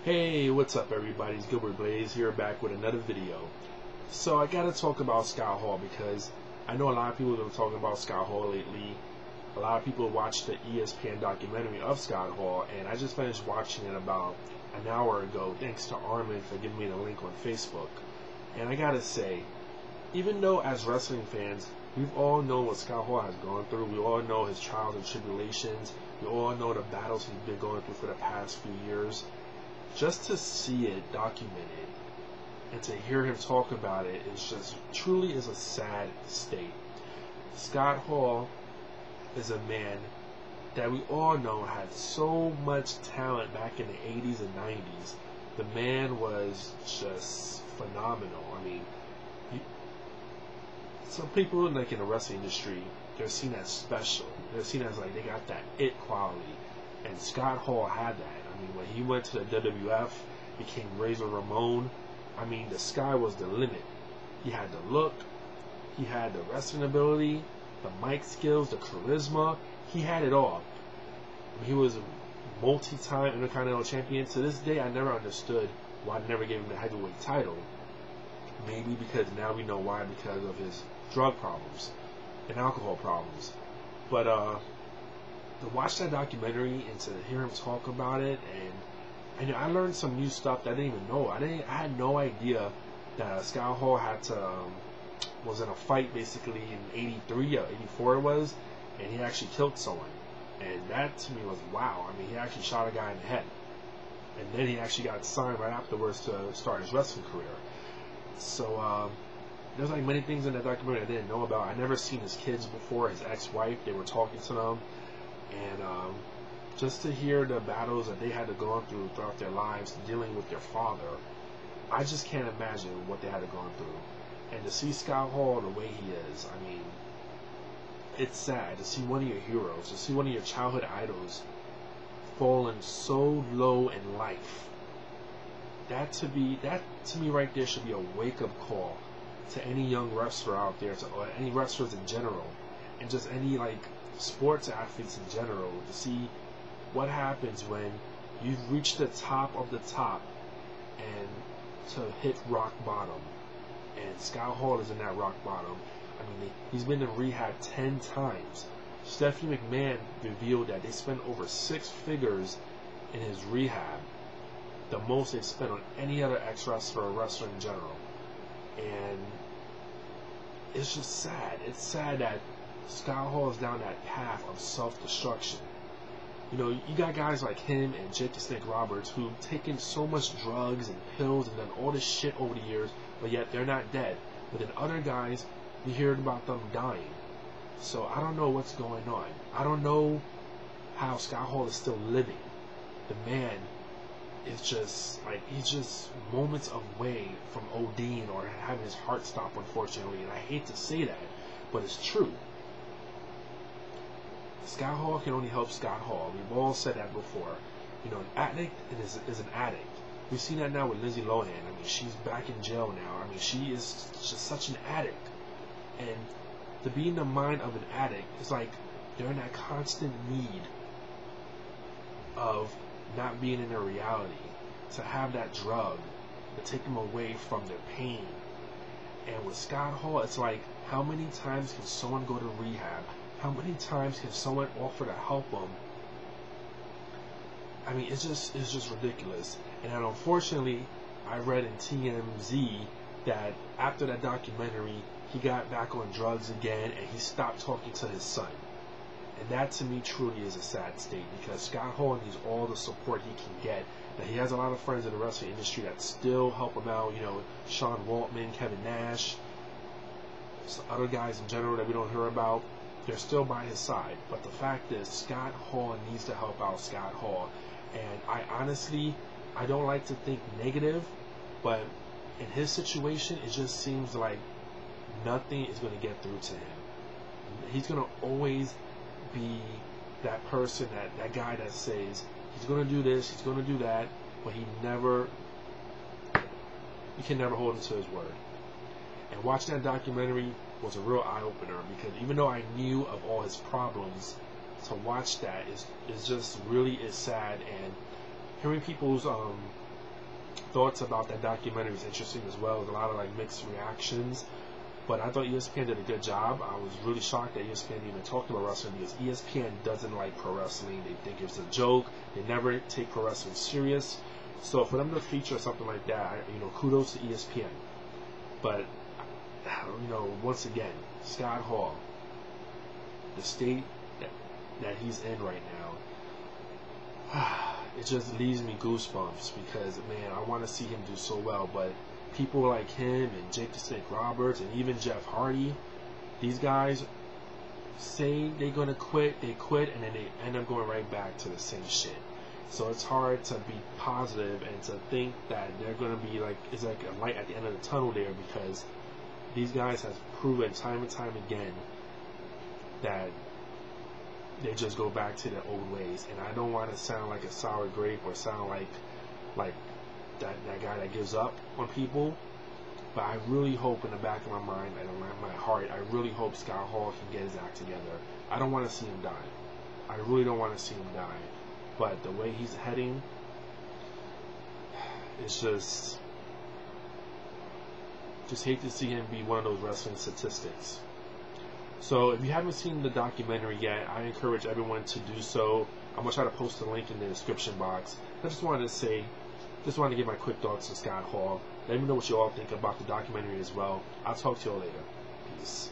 Hey, what's up everybody? It's gilbertblaze here, back with another video. So I gotta talk about Scott Hall because I know a lot of people have been talking about Scott Hall lately. A lot of people watched the ESPN documentary of Scott Hall, and I just finished watching it about an hour ago, thanks to Armin for giving me the link on Facebook. And I gotta say, even though as wrestling fans, we've all known what Scott Hall has gone through, we all know his trials and tribulations, we all know the battles he's been going through for the past few years, just to see it documented and to hear him talk about it is just truly is a sad state. Scott Hall is a man that we all know had so much talent back in the 80s and 90s. The man was just phenomenal. I mean, some people like in the wrestling industry, they're seen as special. They're seen as like they got that it quality, and Scott Hall had that. I mean, when he went to the WWF, became Razor Ramon, I mean, the sky was the limit. He had the look, he had the wrestling ability, the mic skills, the charisma, he had it all. I mean, he was a multi-time Intercontinental Champion. To this day, I never understood why they never gave him the heavyweight title. Maybe because now we know why, because of his drug problems and alcohol problems. But to watch that documentary and to hear him talk about it, and I learned some new stuff that I didn't even know. I had no idea that Scott Hall had to was in a fight basically in '83 or '84 it was, and he actually killed someone. And that to me was wow. I mean, he actually shot a guy in the head, and then he actually got signed right afterwards to start his wrestling career. So there's like many things in that documentary I didn't know about. I never seen his kids before, his ex-wife. They were talking to them, and just to hear the battles that they had to go through throughout their lives dealing with their father, I just can't imagine what they had to go through. And to see Scott Hall the way he is, I mean, it's sad to see one of your heroes, to see one of your childhood idols falling so low in life. That to me right there should be a wake-up call to any young wrestler out there, or any wrestlers in general, and just any like sports athletes in general, to see what happens when you've reached the top of the top and to hit rock bottom. And Scott Hall is in that rock bottom. I mean, he's been in rehab 10 times. Stephanie McMahon revealed that they spent over 6 figures in his rehab, the most they spent on any other ex-wrestler or wrestler in general. And it's just sad. It's sad that Scott Hall is down that path of self-destruction. You know, you got guys like him and Jake the Snake Roberts who've taken so much drugs and pills and done all this shit over the years, but yet they're not dead. But then other guys, we hear about them dying. So I don't know what's going on. I don't know how Scott Hall is still living. The man is just like, he's just moments away from ODing or having his heart stop, unfortunately. And I hate to say that, but it's true. Scott Hall can only help Scott Hall. We've all said that before. You know, an addict is an addict. We've seen that now with Lindsay Lohan. I mean, she's back in jail now. I mean, she is just such an addict. And to be in the mind of an addict is like they're in that constant need of not being in their reality, to have that drug to take them away from their pain. And with Scott Hall, it's like, how many times can someone go to rehab? How many times can someone offer to help them? I mean, it's just ridiculous. And then unfortunately, I read in TMZ that after that documentary, he got back on drugs again, and he stopped talking to his son. And that to me truly is a sad state, because Scott Hall needs all the support he can get. Now, he has a lot of friends in the wrestling industry that still help him out. You know, Sean Waltman, Kevin Nash, some other guys in general that we don't hear about. They're still by his side. But the fact is, Scott Hall needs to help out Scott Hall. And I don't like to think negative, but in his situation, it just seems like nothing is going to get through to him. He's going to always be that person, that guy that says he's going to do this, he's going to do that, but you can never hold him to his word. And watching that documentary was a real eye-opener, because even though I knew of all his problems, to watch that is just really is sad. And hearing people's thoughts about that documentary is interesting as well. There's a lot of like mixed reactions. But I thought ESPN did a good job. I was really shocked that ESPN even talked about wrestling, because ESPN doesn't like pro wrestling. They think it's a joke. They never take pro wrestling serious. So for them to feature something like that, kudos to ESPN. But, once again, Scott Hall, the state that he's in right now, it just leaves me goosebumps, because, man, I want to see him do so well. But people like him and Jake the Snake Roberts and even Jeff Hardy, these guys say they're going to quit, they quit, and then they end up going right back to the same shit. So it's hard to be positive and to think that they're going to be like, it's like a light at the end of the tunnel there, because these guys have proven time and time again that they just go back to their old ways. And I don't want to sound like a sour grape or sound like that guy that gives up on people, but I really hope in the back of my mind and in my heart, I really hope Scott Hall can get his act together. I don't want to see him die. I really don't want to see him die. But the way he's heading, it's just hate to see him be one of those wrestling statistics. So if you haven't seen the documentary yet, I encourage everyone to do so. I'm going to try to post a link in the description box. I just wanted to give my quick thoughts on Scott Hall. Let me know what you all think about the documentary as well. I'll talk to you all later. Peace.